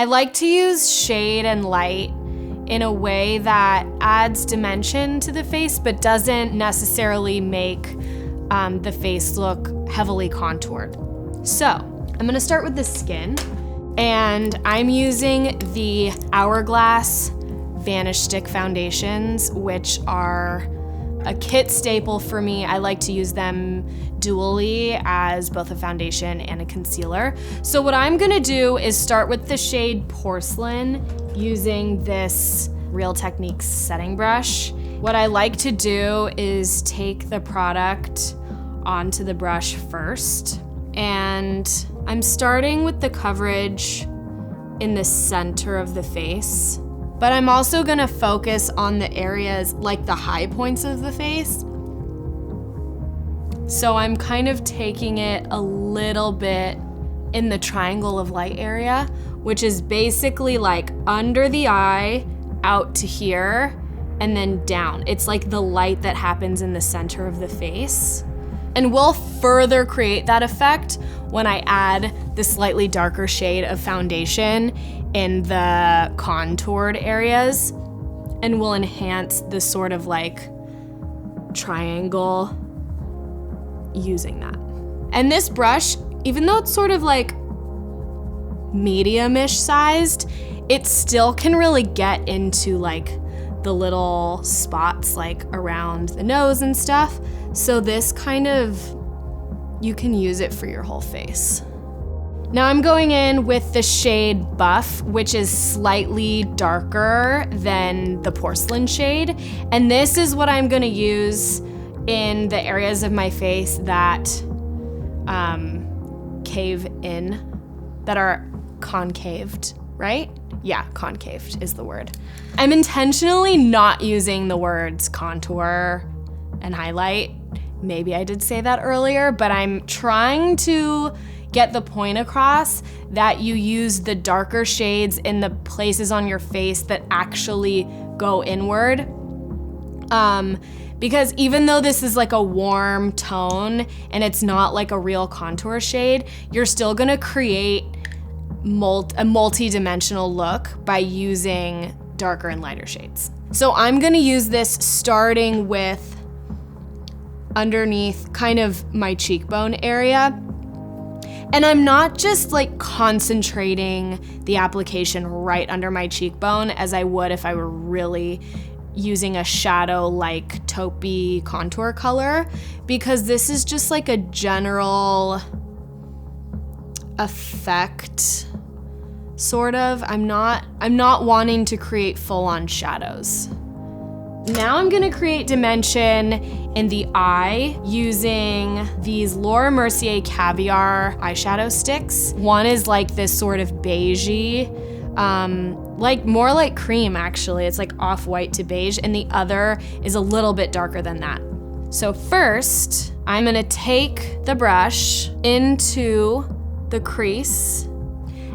I like to use shade and light in a way that adds dimension to the face, but doesn't necessarily make the face look heavily contoured. So I'm gonna start with the skin, and I'm using the Hourglass Vanish Stick foundations, which are a kit staple for me. I like to use them dually as both a foundation and a concealer. So what I'm gonna do is start with the shade Porcelain using this Real Techniques setting brush. What I like to do is take the product onto the brush first, and I'm starting with the coverage in the center of the face, but I'm also gonna focus on the areas like the high points of the face. So I'm kind of taking it a little bit in the triangle of light area, which is basically like under the eye, out to here, and then down. It's like the light that happens in the center of the face. And we'll further create that effect when I add the slightly darker shade of foundation in the contoured areas, and we'll enhance this sort of like triangle using that. And this brush, even though it's sort of like medium-ish sized, it still can really get into like the little spots like around the nose and stuff. So this kind of, you can use it for your whole face. Now I'm going in with the shade Buff, which is slightly darker than the Porcelain shade. And this is what I'm gonna use in the areas of my face that cave in, that are concaved, right? Yeah, concaved is the word. I'm intentionally not using the words contour and highlight. Maybe I did say that earlier, but I'm trying to get the point across that you use the darker shades in the places on your face that actually go inward. Because even though this is like a warm tone and it's not like a real contour shade, you're still gonna create a multi-dimensional look by using darker and lighter shades. So I'm gonna use this starting with underneath kind of my cheekbone area. And I'm not just like concentrating the application right under my cheekbone as I would if I were really using a shadow like taupey contour color, because this is just like a general effect, sort of. I'm not wanting to create full-on shadows. Now I'm gonna create dimension in the eye using these Laura Mercier Caviar eyeshadow sticks. One is like this sort of beigey, like more like cream actually. It's like off-white to beige, and the other is a little bit darker than that. So first, I'm gonna take the brush into the crease,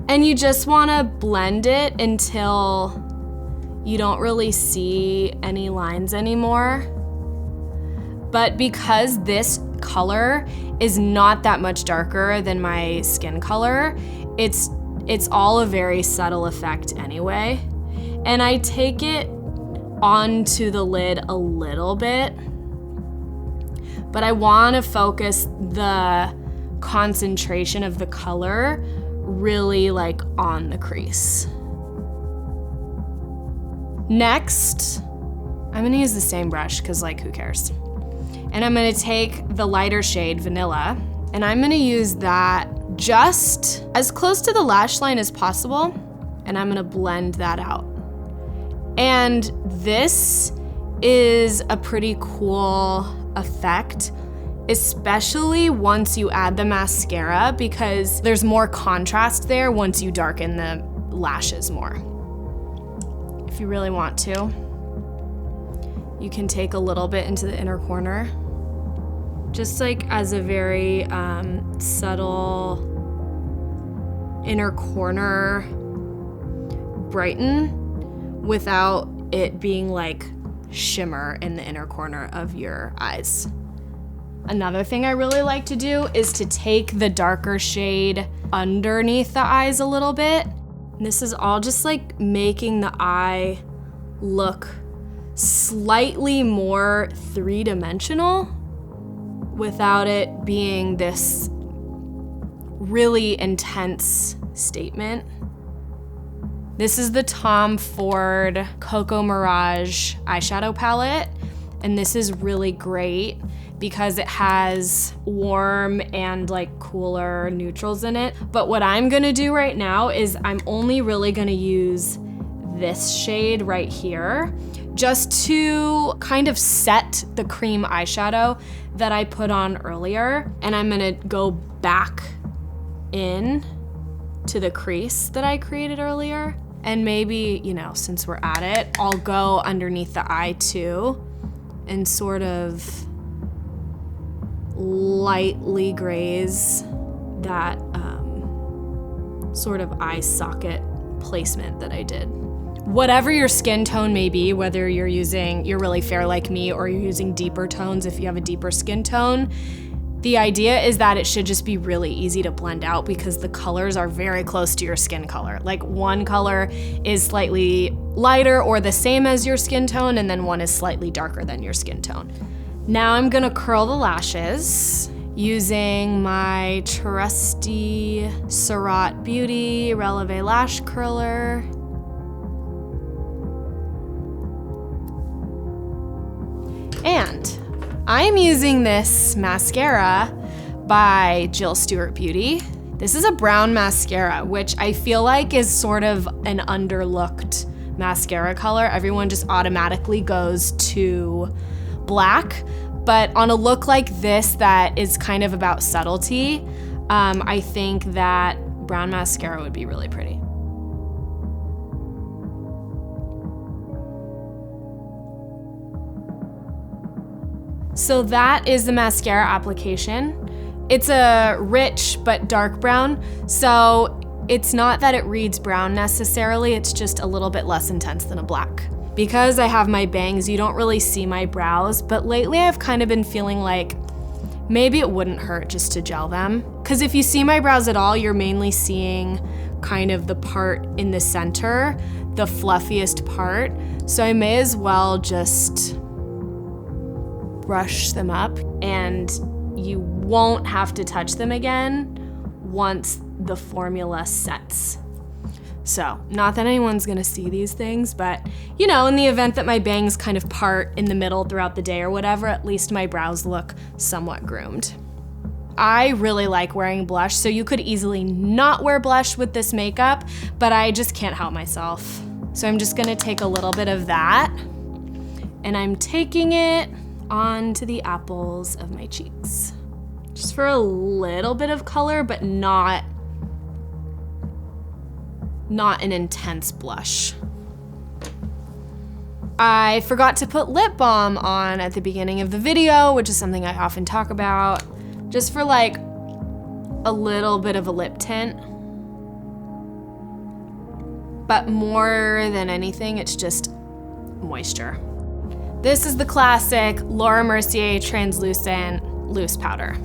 and you just wanna blend it until you don't really see any lines anymore. But because this color is not that much darker than my skin color, it's all a very subtle effect anyway. And I take it onto the lid a little bit, but I wanna focus the concentration of the color really like on the crease. Next, I'm gonna use the same brush because like who cares? And I'm gonna take the lighter shade Vanilla, and I'm gonna use that just as close to the lash line as possible, and I'm gonna blend that out. And this is a pretty cool effect, especially once you add the mascara, because there's more contrast there once you darken the lashes more. If you really want to, you can take a little bit into the inner corner, just like as a very subtle inner corner brighten without it being like shimmer in the inner corner of your eyes. Another thing I really like to do is to take the darker shade underneath the eyes a little bit And this is all just like making the eye look slightly more three-dimensional without it being this really intense statement. This is the Tom Ford Cocoa Mirage eyeshadow palette, and this is really great because it has warm and like cooler neutrals in it. But what I'm gonna do right now is I'm only really gonna use this shade right here just to kind of set the cream eyeshadow that I put on earlier. And I'm gonna go back in to the crease that I created earlier. And maybe, you know, since we're at it, I'll go underneath the eye too and sort of lightly graze that sort of eye socket placement that I did. Whatever your skin tone may be, whether you're really fair like me or you're using deeper tones if you have a deeper skin tone, the idea is that it should just be really easy to blend out because the colors are very close to your skin color. Like one color is slightly lighter or the same as your skin tone, and then one is slightly darker than your skin tone. Now I'm gonna curl the lashes using my trusty Surratt Beauty Relevee Lash Curler. And I'm using this mascara by Stuart Beauty. This is a brown mascara, which I feel like is sort of an underlooked mascara color. Everyone just automatically goes to black, but on a look like this that is kind of about subtlety, I think that brown mascara would be really pretty. So that is the mascara application. It's a rich but dark brown, so it's not that it reads brown necessarily, it's just a little bit less intense than a black. Because I have my bangs, you don't really see my brows, but lately I've kind of been feeling like maybe it wouldn't hurt just to gel them. Because if you see my brows at all, you're mainly seeing kind of the part in the center, the fluffiest part. So I may as well just brush them up, and you won't have to touch them again once the formula sets. So, not that anyone's gonna see these things, but you know, in the event that my bangs kind of part in the middle throughout the day or whatever, at least my brows look somewhat groomed. I really like wearing blush, so you could easily not wear blush with this makeup, but I just can't help myself. So I'm just gonna take a little bit of that, and I'm taking it onto the apples of my cheeks. Just for a little bit of color, but not an intense blush. I forgot to put lip balm on at the beginning of the video, which is something I often talk about, just for like a little bit of a lip tint. But more than anything, it's just moisture. This is the classic Laura Mercier translucent loose powder.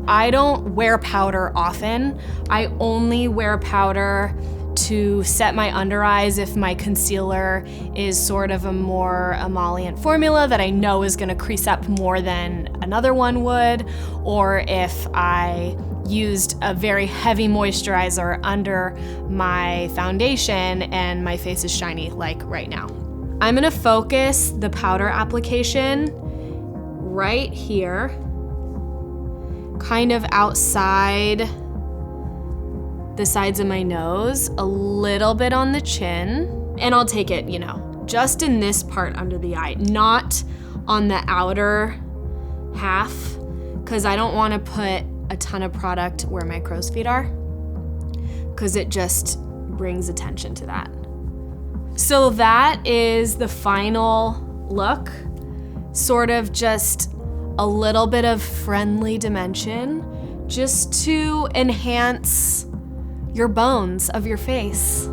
I don't wear powder often. I only wear powder to set my under eyes if my concealer is sort of a more emollient formula that I know is gonna crease up more than another one would, or if I used a very heavy moisturizer under my foundation and my face is shiny like right now. I'm gonna focus the powder application right here, kind of outside the sides of my nose, a little bit on the chin, and I'll take it, you know, just in this part under the eye, not on the outer half, because I don't want to put a ton of product where my crow's feet are, because it just brings attention to that. So that is the final look, sort of just a little bit of friendly dimension, just to enhance your bones of your face.